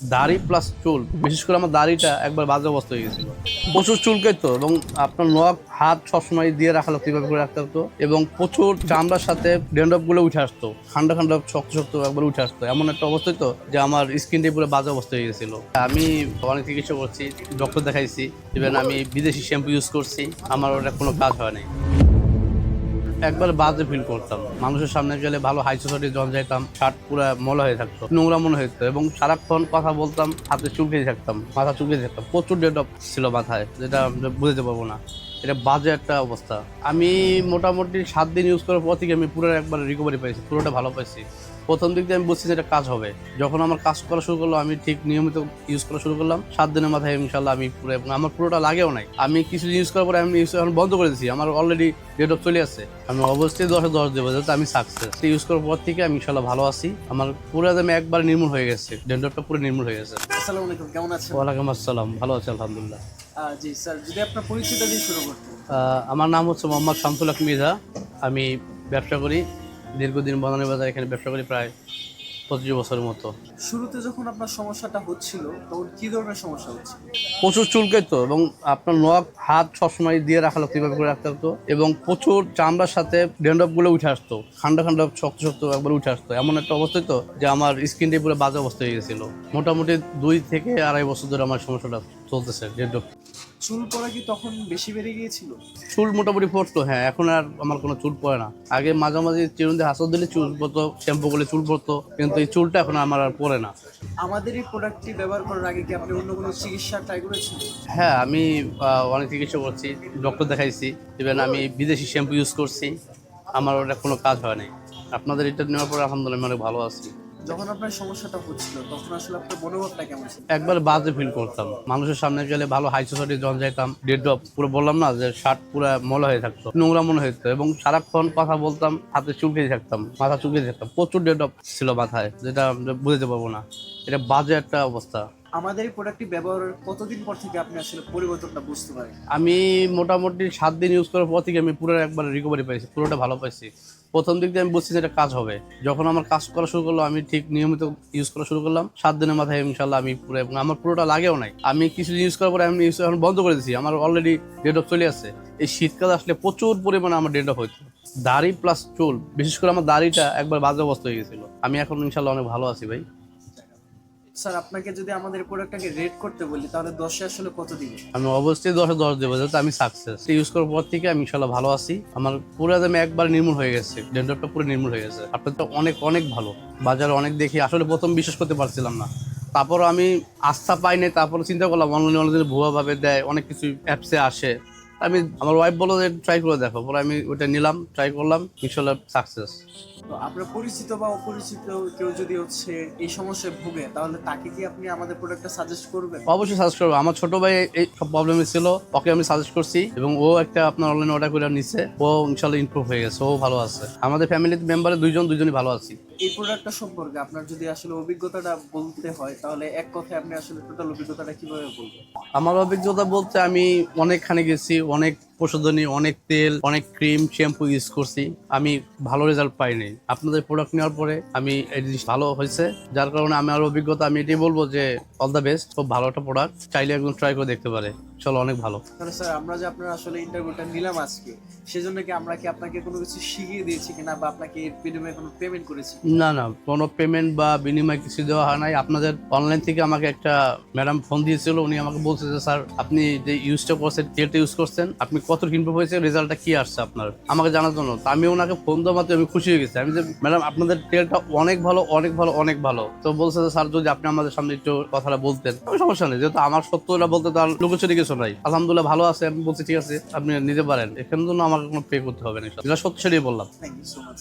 দাড়ি প্লাস চুল, বিশেষ করে আমার দাড়িটা একবার বাজে অবস্থা হয়ে গেছিল। প্রচুর চুলকাইতো এবং আপনার নখ হাত সবসময় দিয়ে রাখা লাগতো, এইভাবে করে রাখতে হতো এবং প্রচুর চামড়ার সাথে ড্যান্ড্রফ গুলো উঠে আসতো, ঠান্ডা ঠান্ডা শক্ত শক্ত একবার উঠে আসতো। এমন একটা অবস্থা তো যে আমার স্কিনটা পুরো বাজে অবস্থা হয়ে গেছিল। আমি অনেক চিকিৎসা করছি, ডক্টর দেখাইছি, ইভেন আমি বিদেশি শ্যাম্পু ইউজ করছি, আমার ওটা কোনো কাজ হয় নাই। একবার বাজে ফিল করতাম, মানুষের সামনে গেলে ভালো হাই সোসাইটি জন যাইতাম, শার্ট পুরো ময়লা হয়ে থাকতো, নোংরা মনে হতো এবং সারাক্ষণ কথা বলতাম, হাতে চুলকেই থাকতাম, মাথা চুলকেই থাকতাম, প্রচুর ডেট ছিল মাথায়, যেটা বুঝতে পারবো না। এটা বাজে একটা অবস্থা। আমি মোটামুটি 7 দিন ইউজ করার পর থেকে আমি পুরো একবার রিকভারি পাইছি, পুরোটা ভালো পাইছি। প্রথম দিক দিয়ে আমি বুঝছি যে এটা কাজ হবে। যখন আমার কাজ করা শুরু করলো, আমি ঠিক নিয়মিত ইউজ করা শুরু করলাম, 7 দিনের মাথায় ইনশাল্লাহ আমি পুরো, এবং আমার পুরোটা লাগেও নাই। আমি কিছু ইউজ করার পরে আমি এখন বন্ধ করে দিচ্ছি, আমার অলরেডি ডেট অফ চলে আসছে। আমি অবশ্যই 10/10 দেবো, যাতে আমি সাকসেস। ইউজ করার পর থেকে আমি ইনশাল্লাহ ভালো আছি। আমার পুরো আমি একবার নির্মূল হয়ে গেছে, ডেন্ড্রফটা পুরো নির্মূল হয়ে গেছে। আসসালামু আলাইকুম, কেমন আছেন? ওয়ালাইকুম আসসালাম, ভালো আছি আলহামদুলিল্লাহ। জি স্যার, যদি আপনার পরিচিত দিয়ে শুরু করতেন। আমার নাম হচ্ছে মোহাম্মদ শামসুল হক মৃধা। আমি ব্যবসা করি, দীর্ঘদিন বনানী বাজার এখানে ব্যবসা করি প্রায় 25 বছরের মতো। শুরুতে যখন আপনার সমস্যাটা হচ্ছিল তখন কি ধরনের সমস্যা হচ্ছিল? প্রচুর চুলকাইতো এবং আপনার নখ হাত সবসময় দিয়ে রাখা লাগতো, এইভাবে করে রাখতে হতো এবং প্রচুর চামড়ার সাথে ড্যান্ড্রফ গুলো উঠে আসতো, ঠান্ডা ঠান্ডা শক্ত শক্ত একবার উঠে আসতো। এমন একটা অবস্থা তো যে আমার স্কিনটা পুরো বাজে অবস্থা হয়ে গেছিল। মোটামুটি 2 থেকে 2.5 বছর ধরে আমার সমস্যাটা চলতেছে। ড্যান্ড্রফ চুল পড়া কি তখন বেশি বেড়ে গিয়েছিল? চুল মোটামুটি পড়তো, হ্যাঁ। এখন আর আমার কোনো চুল পড়ে না। আগে মাঝামাঝি চিরুন দিয়ে হাসর দিলে চুল পড়তো, শ্যাম্পু করলে চুল পড়তো, কিন্তু এই চুলটা এখন আমার আর পড়ে না। আমাদের এই প্রোডাক্টটি ব্যবহার করার আগে কি আপনি অন্য কোনো চিকিৎসা ট্রাই করেছেন? হ্যাঁ, আমি অনেক চিকিৎসা করছি, ডক্টর দেখাইছি, ইভেন আমি বিদেশি শ্যাম্পু ইউজ করছি, আমার ওটা কোনো কাজ হয় নাই। আপনাদের এটা নেওয়ার পরে আলহামদুলিল্লাহ আমি অনেক ভালো আছি। যখন আপনার সমস্যাটা হচ্ছিল তখন আসলে আপনার মনোভাবটা কেমন ছিল? একবার বাজে ফিল করতাম, মানুষের সামনে গেলে ভালো হাই সোসাইটি জন যাইতাম, ডেড্রপ পুরো বললাম না যে শার্ট পুরো ময়লা হয়ে থাকতো, নোংরা মনে হতো এবং সারাক্ষণ কথা বলতাম, হাতে চুলকেই থাকতাম, মাথা চুলকেই থাকতাম, প্রচুর ডেড্রপ ছিল মাথায়, যেটা বুঝতে পারবো না। এটা বাজে একটা অবস্থা। আমাদের এই প্রোডাক্টটি ব্যবহারের কতদিন পর থেকে আপনি আসলে পরিবর্তনটা বুঝতে পারেন? আমি মোটামুটি 7 দিন ইউজ করার পর থেকে আমি পুরো একবার রিকভারি পাইছি, পুরোটা ভালো পাইছি। প্রথম দিক দিয়ে আমি বুঝছি যে এটা কাজ হবে। যখন আমার কাজ করা শুরু করলো, আমি ঠিক নিয়মিত ইউজ করা শুরু করলাম, 7 দিনের মাথায় ইনশাল্লাহ আমি পুরো, এবং আমার পুরোটা লাগেও নাই। আমি কিছু ইউজ করার পরে আমি এখন বন্ধ করে দিচ্ছি, আমার অলরেডি ডেট অফ চলে আসছে। এই শীতকালে আসলে প্রচুর পরিমাণে আমার ডেট অফ হইতো। দাড়ি প্লাস চুল, বিশেষ করে আমার দাড়িটা একবার বাজে অবস্থা হয়ে গেছিল। আমি এখন ইনশাল্লাহ অনেক ভালো আছি ভাই। স্যার, আপনাকে যদি আমাদের প্রোডাক্টটাকে রেট করতে বলি তাহলে 10-এ আসলে কত দিবেন? আমি অবশ্যই 10/10 দেবো, যাতে আমি সাকসেস। ইউজ করার পর থেকে আমি ইনশাল্লাহ ভালো আছি। আমার পুরো আমি একবার নির্মূল হয়ে গেছে, ডেন্ড্রফটা পুরো নির্মূল হয়ে গেছে। আপনার তো অনেক অনেক ভালো। বাজারে অনেক দেখি, আসলে প্রথম বিশ্বাস করতে পারছিলাম না। তারপর আমি আস্থা পাইনি, তারপর চিন্তা করলাম অনলাইনে ভুয়া ভাবে দেয়, অনেক কিছু অ্যাপসে আসে। আমি, আমার ওয়াইফ বললো যে ট্রাই করে দেখো, পরে আমি ওইটা নিলাম, ট্রাই করলাম, ইনশাল্লাহ সাকসেস। তো আপনার পরিচিত বা অপরিচিত কেউ যদি এই সমস্যায় ভোগে তাহলে তাকে কি আপনি আমাদের প্রোডাক্টটা সাজেস্ট করবেন? অবশ্যই সাজেস্ট করবো। আমার ছোট ভাই এই সব প্রবলেম ছিল, ওকে আমি সাজেস্ট করছি এবং ও একটা আপনার অনলাইনে অর্ডার করে নিচ্ছে, ও ইনশাল্লাহ ইমপ্রুভ হয়ে গেছে, ও ভালো আছে। আমাদের ফ্যামিলির মেম্বারে দুজনই ভালো আছি। এই প্রোডাক্টটা সম্পর্কে আপনার যদি আসলে অভিজ্ঞতাটা বলতে হয় তাহলে এক কথায় আপনি আসলে টোটাল অভিজ্ঞতাটা কিভাবে বলবেন? আমার অভিজ্ঞতা বলতে, আমি অনেকখানে গেছি, অনেক প্রসাধনী, অনেক তেল, অনেক ক্রিম, শ্যাম্পু ইউজ করছি, আমি ভালো রেজাল্ট পাইনি। আপনাদের প্রোডাক্ট নেওয়ার পরে আমি এই জিনিস ভালো হয়েছে, যার কারণে আমার অভিজ্ঞতা, আমি এটাই বলবো যে অল দ্য বেস্ট। খুব ভালো একটা প্রোডাক্ট, চাইলে একদম ট্রাই করে দেখতে পারে। চলো, অনেক ভালো। তাহলে স্যার, আমরা যে আপনার আসলে ইন্টারভিউটা নিলাম আজকে, সেজন্য কি আমরা কি আপনাকে কোনো কিছু শিখিয়ে দিয়েছি কিনা বা আপনাকে এর বিনিময়ে কোনো পেমেন্ট করেছি? না না, কোনো পেমেন্ট বা বিনিময় কিছু দেওয়া হয় নাই। আপনাদের অনলাইন থেকে আমাকে একটা ম্যাডাম ফোন দিয়েছিল, উনি আমাকে বলছে যে স্যার, আপনি যে ইউজটা করছেন, তেলটা ইউজ করছেন, আপনি কত ইমপ্রুভ হয়েছে, রেজাল্টটা কি আসছে আপনার, আমাকে জানার জন্য। তো আমি ওনাকে ফোন দেওয়া মাত্র আমি খুশি হয়ে গেছি। আমি যে ম্যাডাম, আপনাদের তেলটা অনেক ভালো, অনেক ভালো, অনেক ভালো। তো বলছে যে স্যার, যদি আপনি আমাদের সামনে একটু কথাটা বলতেন। আমি, সমস্যা নেই, যেহেতু আমার সত্যটা বলতে তার লুকোচুরি কিছু নাই, আলহামদুলিল্লাহ ভালো আছে। আমি বলছি ঠিক আছে, আপনি নিতে পারেন, এখানে জন্য আমাকে কোনো পে করতে হবে না, যেটা সত্যি সেটাই বললাম। Thank you so much.